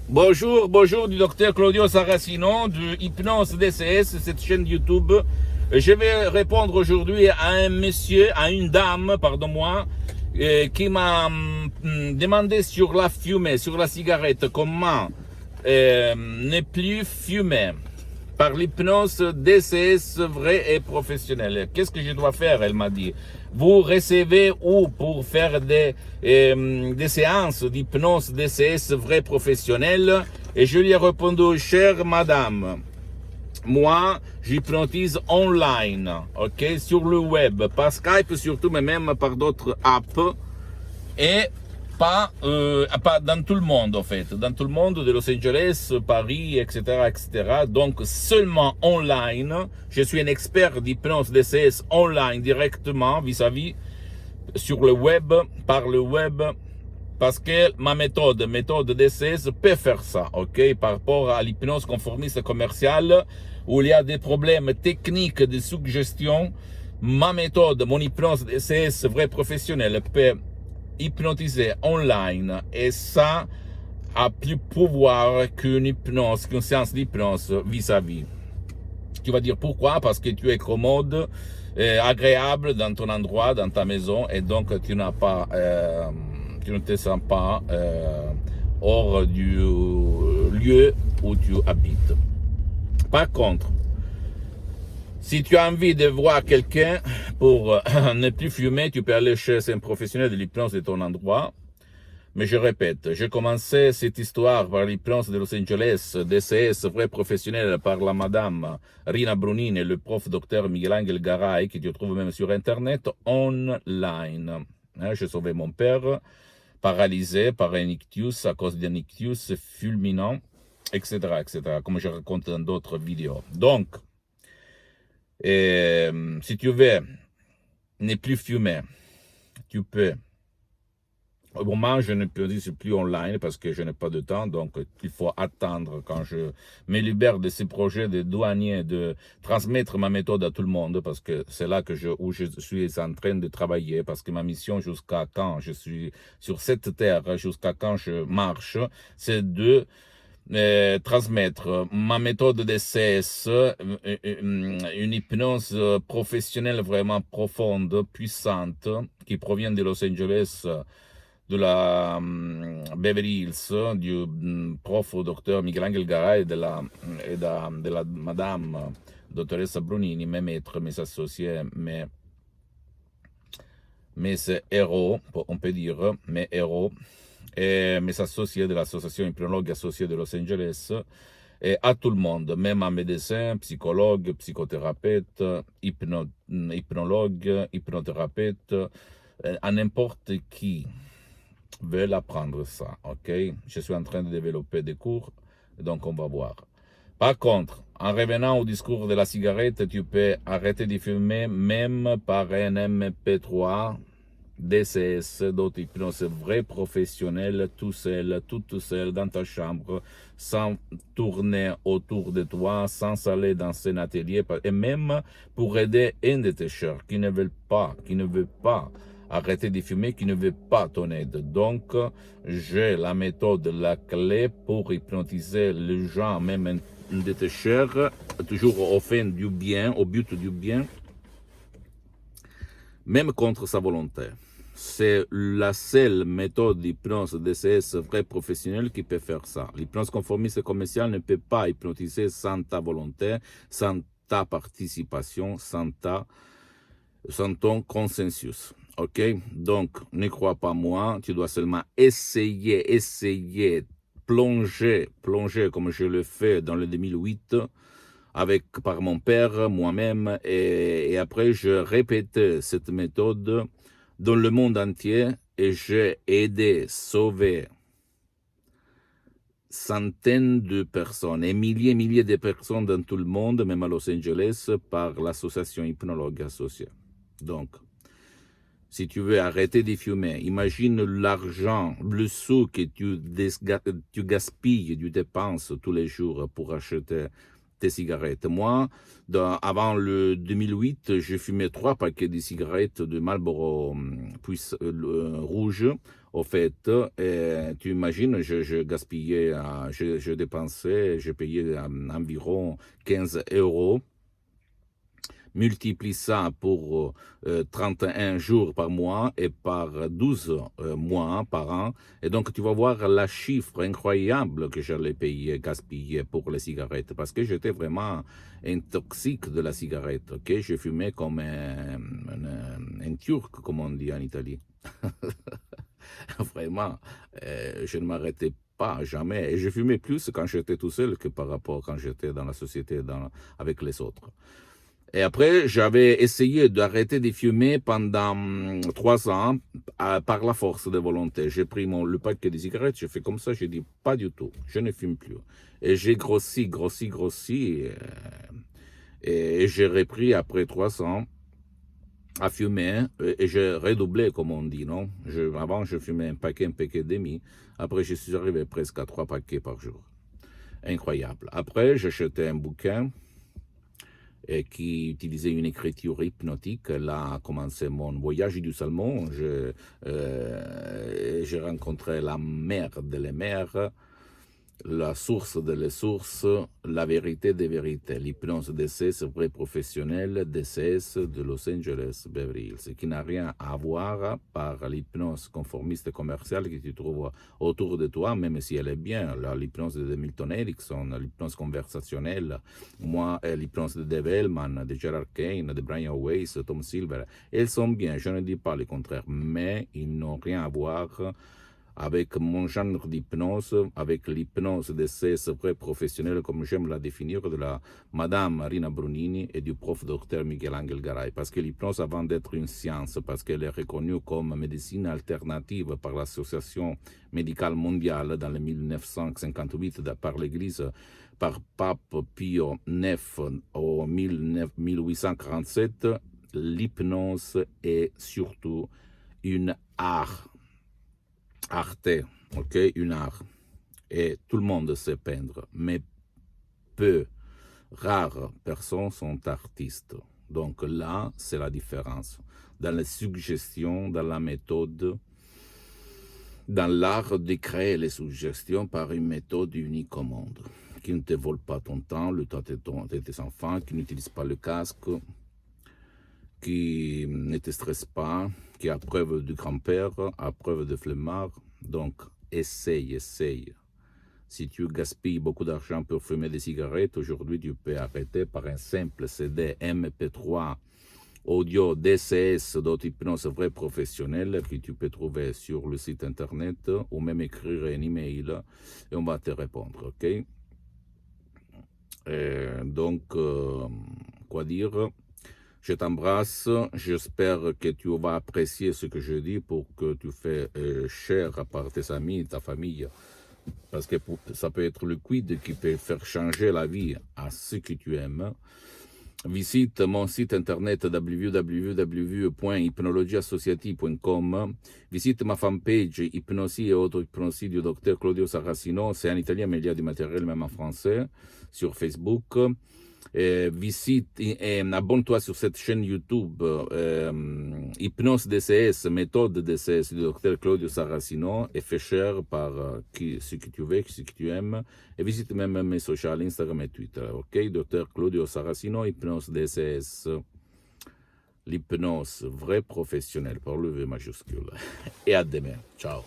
Bonjour, bonjour du docteur Claudio Saracino de Hypnose DCS, cette chaîne YouTube. Je vais répondre aujourd'hui à un monsieur, à une dame, pardon-moi, qui m'a demandé sur la fumée, sur la cigarette, comment ne plus fumer par l'hypnose DCS vrai et professionnel. Qu'est-ce que je dois faire? Elle m'a dit. Vous recevez où pour faire des séances d'hypnose DCS vrai professionnel? Et je lui ai répondu, chère madame, moi, j'hypnotise online, ok, sur le web, par Skype surtout, mais même par d'autres apps. Et pas dans tout le monde, en fait, dans tout le monde de Los Angeles, Paris, etc., etc. Donc, seulement online. Je suis un expert d'hypnose DCS online directement vis-à-vis sur le web, par le web, parce que ma méthode DCS peut faire ça, ok, par rapport à l'hypnose conformiste commerciale, où il y a des problèmes techniques de suggestion. Ma méthode, mon hypnose DCS vrai professionnel peut hypnotiser online, et ça a plus pouvoir qu'une hypnose, qu'une séance d'hypnose vis-à-vis. Tu vas dire pourquoi? Parce que tu es commode, agréable dans ton endroit, dans ta maison, et donc tu ne te sens pas hors du lieu où tu habites. Par contre, si tu as envie de voir quelqu'un pour ne plus fumer, tu peux aller chez un professionnel de l'hypnose de ton endroit. Mais je répète, j'ai commencé cette histoire par l'hypnose de Los Angeles, DCS, vrai professionnel, par la madame Rina Brunini et le prof docteur Miguel Angel Garay, que tu trouves même sur Internet, online. J'ai sauvé mon père, paralysé par un ictus, à cause d'un ictus fulminant, etc., etc., comme je raconte dans d'autres vidéos. Donc, si tu veux ne plus fumer, tu peux. Au moment, je ne peux dire plus online parce que je n'ai pas de temps, donc il faut attendre quand je me libère de ces projets de douanier, de transmettre ma méthode à tout le monde, parce que c'est là où je suis en train de travailler, parce que ma mission jusqu'à quand je suis sur cette terre, jusqu'à quand je marche, c'est de transmettre ma méthode DCS, une hypnose professionnelle vraiment profonde, puissante, qui provient de Los Angeles, de la Beverly Hills, du prof docteur Miguel Angel Garay de la madame dottoressa Brunini, mes maîtres, mes associés, mes héros, on peut dire, mes héros, et mes associés de l'association hypnologue associée de Los Angeles, et à tout le monde, même à médecins, psychologues, psychothérapeutes, hypnologues, hypnothérapeutes, à n'importe qui veulent apprendre ça, ok? Je suis en train de développer des cours, donc on va voir. Par contre, en revenant au discours de la cigarette, tu peux arrêter de fumer même par un MP3 DCS, d'auto-hypnose vrai professionnel, tout seul, tout seul, dans ta chambre, sans tourner autour de toi, sans aller dans un atelier, et même pour aider un de tes chers qui ne veut pas arrêter de fumer, qui ne veut pas ton aide. Donc, j'ai la méthode, la clé pour hypnotiser les gens, même un de tes chers, toujours au fin du bien, au but du bien, même contre sa volonté. C'est la seule méthode d'hypnose DCS vrai professionnel qui peut faire ça. L'hypnose conformiste commerciale ne peut pas hypnotiser sans ta volonté, sans ta participation, sans ton consensus. Ok? Donc, ne crois pas moi, tu dois seulement essayer, plonger comme je le fais dans le 2008, par mon père, moi-même, et après je répétais cette méthode dans le monde entier, et j'ai aidé, sauvé centaines de personnes et milliers de personnes dans tout le monde, même à Los Angeles, par l'association hypnologue associée. Donc, si tu veux arrêter de fumer, imagine l'argent, le sou que tu gaspilles, tu dépenses tous les jours pour acheter tes cigarettes. Moi, avant le 2008, je fumais 3 paquets de cigarettes de Marlboro rouge Au fait, tu imagines, je gaspillais, je dépensais, je payais environ 15 euros. Multiplie ça pour 31 jours par mois et par 12 mois par an. Et donc, tu vas voir la chiffre incroyable que j'allais payer, gaspiller pour les cigarettes. Parce que j'étais vraiment intoxique de la cigarette. Okay? Je fumais comme un Turc, comme on dit en Italie. Vraiment, je ne m'arrêtais pas, jamais. Et je fumais plus quand j'étais tout seul que par rapport quand j'étais dans la société, avec les autres. Et après, j'avais essayé d'arrêter de fumer pendant 3 ans par la force de volonté. J'ai pris le paquet de cigarettes, j'ai fait comme ça, j'ai dit pas du tout, je ne fume plus. Et j'ai grossi. Et j'ai repris après 3 ans à fumer et j'ai redoublé, comme on dit, non? Avant, je fumais un paquet et demi. Après, je suis arrivé presque à 3 paquets par jour. Incroyable. Après, j'ai acheté un bouquin qui utilisait une écriture hypnotique. Là a commencé mon voyage du salmon. J'ai rencontré la mère des mers, la source des sources, la vérité des vérités. L'hypnose DCS, vrai professionnel, DCS de Los Angeles, Beverly Hills, qui n'a rien à voir par l'hypnose conformiste commerciale que tu trouves autour de toi, même si elle est bien. L'hypnose de Milton Erickson, l'hypnose conversationnelle, moi, l'hypnose de Dave Hellman, de Gerard Kane, de Brian Weiss, Tom Silver, elles sont bien, je ne dis pas le contraire, mais ils n'ont rien à voir avec mon genre d'hypnose, avec l'hypnose de ces vrais professionnels, comme j'aime la définir, de la Madame Marina Brunini et du prof Dr Miguel Angel Garay. Parce que l'hypnose, avant d'être une science, parce qu'elle est reconnue comme médecine alternative par l'Association médicale mondiale dans le 1958 par l'Église, par Pape Pio IX en 1847, l'hypnose est surtout une art. Arte, ok, une art. Et tout le monde sait peindre, mais rares personnes sont artistes. Donc là, c'est la différence. Dans la suggestion, dans la méthode, dans l'art de créer les suggestions par une méthode unique au monde, qui ne te vole pas ton temps, le temps de tes enfants, qui n'utilise pas le casque, qui ne te stresse pas, qui a preuve de grand-père, a preuve de flemmard. Donc, essaye. Si tu gaspilles beaucoup d'argent pour fumer des cigarettes, aujourd'hui tu peux arrêter par un simple CD MP3 audio DCS d'auto-hypnose vrai professionnel que tu peux trouver sur le site internet ou même écrire un email et on va te répondre, ok? Donc, quoi dire? Je t'embrasse, j'espère que tu vas apprécier ce que je dis pour que tu fais cher par tes amis, ta famille, parce que ça peut être le quid qui peut faire changer la vie à ceux que tu aimes. Visite mon site internet www.hypnologieassociative.com. Visite ma fanpage Hypnosie et auto-hypnosie du Dr Claudio Saracino. C'est en italien, mais il y a du matériel même en français sur Facebook. Visite et abonne-toi sur cette chaîne YouTube Hypnose DCS, méthode DCS du Dr Claudio Saracino, et fais cher par ce que tu veux, ce que tu aimes, et visite même mes sociaux Instagram et Twitter, ok? Dr Claudio Saracino, Hypnose DCS, l'hypnose vrai professionnel par le V majuscule. Et à demain, ciao.